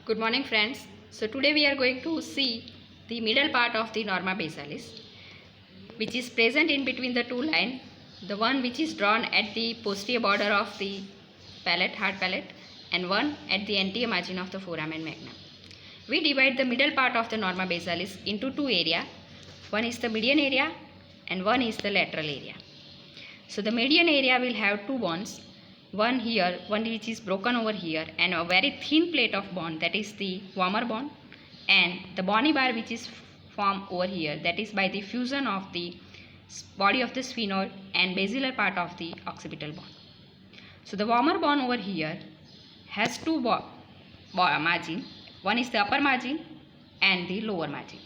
Good morning friends. So today we are going to see the middle part of the norma basalis, which is present in between the two lines, the one which is drawn at the posterior border of the palate, hard palate, and one at the anterior margin of the foramen magnum. We divide the middle part of the norma basalis into two areas. One is the median area and one is the lateral area. So the median area will have two bones, one here, one which is broken over here, and a very thin plate of bone, that is the vomer bone, and the bony bar which is formed over here, that is by the fusion of the body of the sphenoid and basilar part of the occipital bone. So the vomer bone over here has two margin. One is the upper margin and the lower margin.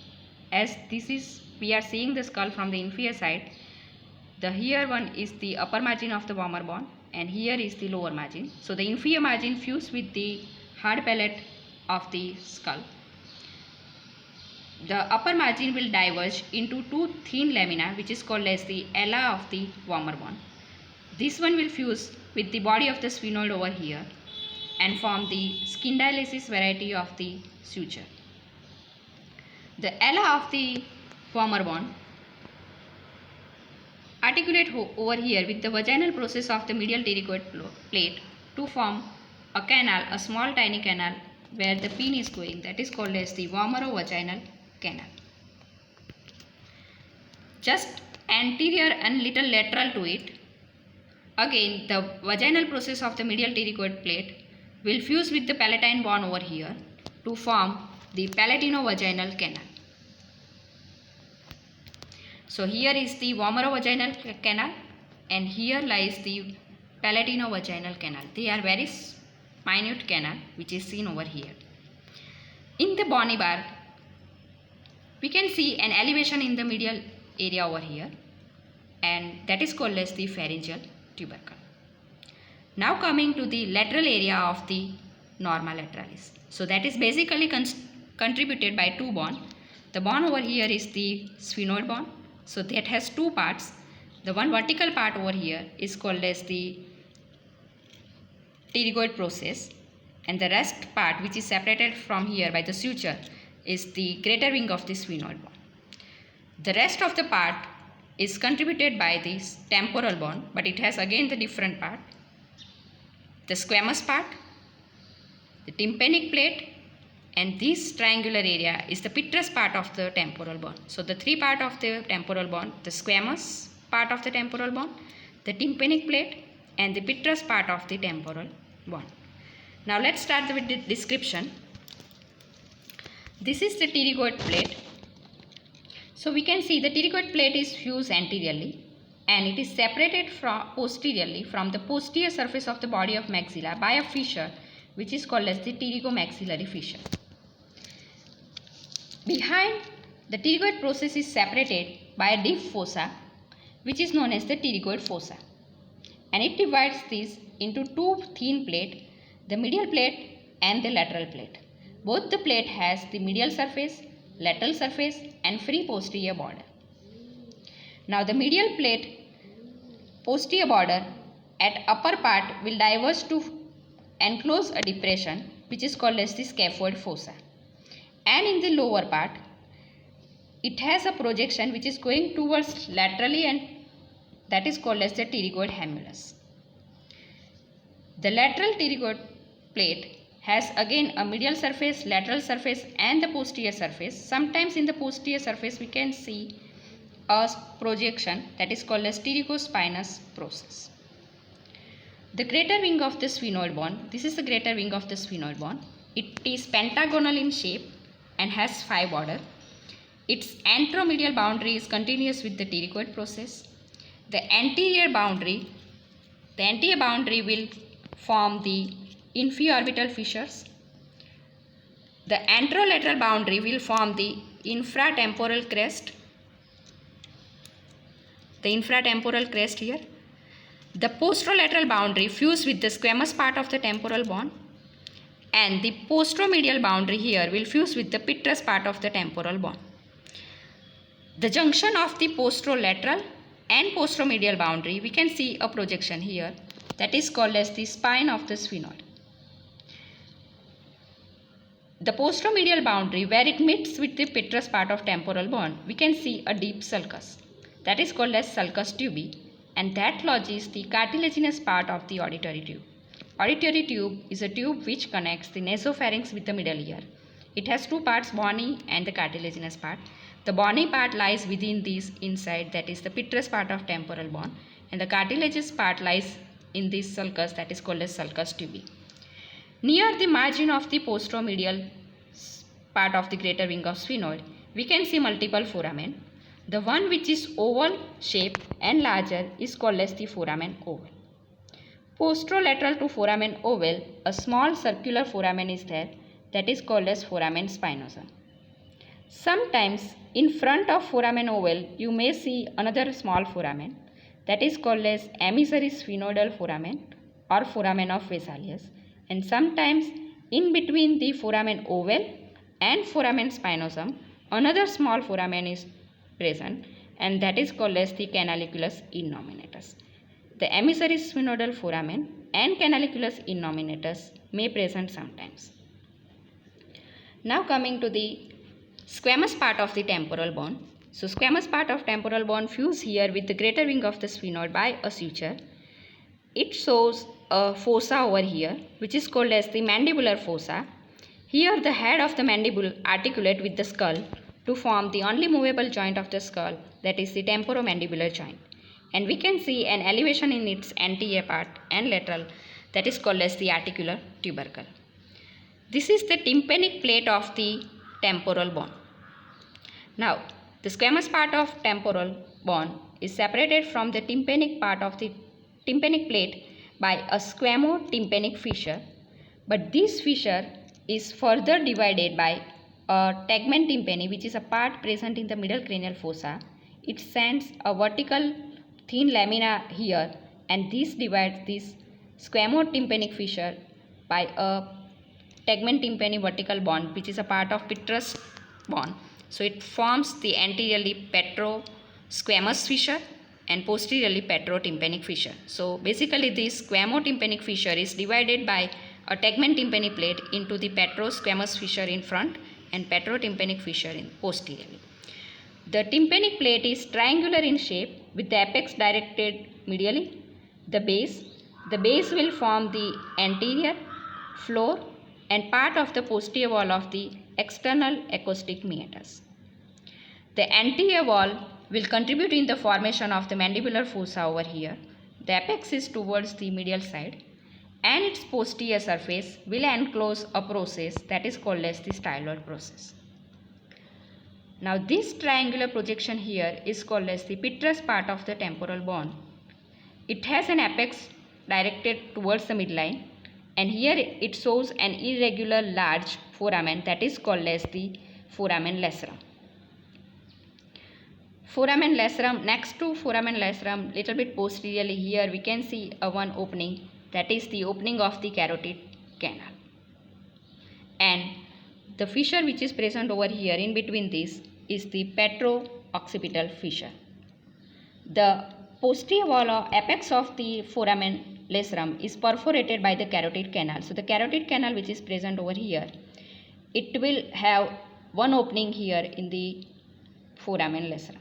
As this is, we are seeing the skull from the inferior side. The here one is the upper margin of the vomer bone and here is the lower margin. So the inferior margin fused with the hard palate of the skull. The upper margin will diverge into two thin lamina, which is called as the ala of the vomer bone. This one will fuse with the body of the sphenoid over here and form the scintillasis variety of the suture. The ala of the vomer bone articulate over here with the vaginal process of the medial pterygoid plate to form a canal, a small tiny canal where the peen is going, that is called as the vomerovaginal canal. Just anterior and little lateral to it, again the vaginal process of the medial pterygoid plate will fuse with the palatine bone over here to form the palatino-vaginal canal. So here is the vomerovaginal canal and here lies the palatino-vaginal canal. They are very minute canal which is seen over here. In the bony bar, we can see an elevation in the medial area over here, and that is called as the pharyngeal tubercle. Now coming to the lateral area of the norma lateralis. So that is basically contributed by two bones. The bone over here is the sphenoid bone. So that has two parts. The one vertical part over here is called as the pterygoid process, and the rest part which is separated from here by the suture is the greater wing of the sphenoid bone. The rest of the part is contributed by this temporal bone, but it has again the different part. The squamous part, the tympanic plate, and this triangular area is the petrous part of the temporal bone. So the three part of the temporal bone, the squamous part of the temporal bone, the tympanic plate, and the petrous part of the temporal bone. Now let's start with the description. This is the pterygoid plate. So we can see the pterygoid plate is fused anteriorly and it is separated posteriorly from the posterior surface of the body of maxilla by a fissure which is called as the pterygomaxillary fissure. Behind the pterygoid process is separated by a deep fossa which is known as the pterygoid fossa, and it divides this into two thin plates, the medial plate and the lateral plate. Both the plate has the medial surface, lateral surface and free posterior border. Now the medial plate posterior border at upper part will diverge to enclose a depression which is called as the scaphoid fossa, and in the lower part it has a projection which is going towards laterally, and that is called as the pterygoid hamulus. The lateral pterygoid plate has again a medial surface, lateral surface and the posterior surface. Sometimes in the posterior surface we can see a projection that is called as pterygospinous process. The greater wing of the sphenoid bone, this is the greater wing of the sphenoid bone. It is pentagonal in shape and has 5 borders. Its anteromedial boundary is continuous with the pterygoid process. The anterior boundary will form the infraorbital fissures. The anterolateral boundary will form the infratemporal crest. Here. The posterolateral boundary fused with the squamous part of the temporal bone, and the posteromedial boundary here will fuse with the petrous part of the temporal bone. The junction of the posterolateral and posteromedial boundary, we can see a projection here that is called as the spine of the sphenoid. the posteromedial boundary where it meets with the petrous part of temporal bone, we can see a deep sulcus that is called as sulcus tubi, and that lodges the cartilaginous part of the auditory tube. Auditory tube is a tube which connects the nasopharynx with the middle ear. It has two parts, bony and the cartilaginous part. The bony part lies within this inside, that is the petrous part of temporal bone, and the cartilaginous part lies in this sulcus, that is called as sulcus tubi. Near the margin of the posteromedial part of the greater wing of sphenoid, we can see multiple foramen. The one which is oval shape and larger is called as the foramen oval. Posterolateral to foramen oval, a small circular foramen is there, that is called as foramen spinosum. Sometimes in front of foramen oval you may see another small foramen, that is called as emissary sphenoidal foramen or foramen of Vesalius, and sometimes in between the foramen oval and foramen spinosum another small foramen is present, and that is called as the canaliculus innominatus. The emissary sphenoidal foramen and canaliculus innominatus may present sometimes. Now coming to the squamous part of the temporal bone. So squamous part of temporal bone fuse here with the greater wing of the sphenoid by a suture. It shows a fossa over here which is called as the mandibular fossa. Here the head of the mandible articulate with the skull to form the only movable joint of the skull, that is the temporomandibular joint. And we can see an elevation in its anterior part and lateral, that is called as the articular tubercle. This is the tympanic plate of the temporal bone. Now, the squamous part of temporal bone is separated from the tympanic part of the tympanic plate by a squamotympanic fissure, but this fissure is further divided by a tegmen tympani, which is a part present in the middle cranial fossa. It sends a vertical thin lamina here, and this divides this squamotympanic fissure by a tegmen tympani vertical bond, which is a part of petrous bone. So it forms the anteriorly petrosquamous fissure and posteriorly petrotympanic fissure. So basically this squamotympanic fissure is divided by a tegmen tympani plate into the petrosquamous fissure in front and petrotympanic fissure in posteriorly. The tympanic plate is triangular in shape with the apex directed medially. The base will form the anterior, floor and part of the posterior wall of the external acoustic meatus. The anterior wall will contribute in the formation of the mandibular fossa over here. The apex is towards the medial side, and its posterior surface will enclose a process that is called as the styloid process. Now this triangular projection here is called as the petrous part of the temporal bone. It has an apex directed towards the midline, and here it shows an irregular large foramen that is called as the foramen lacerum. Foramen lacerum, next to foramen lacerum, little bit posteriorly here we can see a one opening, that is the opening of the carotid canal. And the fissure which is present over here in between this is the petro-occipital fissure. The posterior wall or apex of the foramen lacerum is perforated by the carotid canal. So the carotid canal which is present over here, it will have one opening here in the foramen lacerum.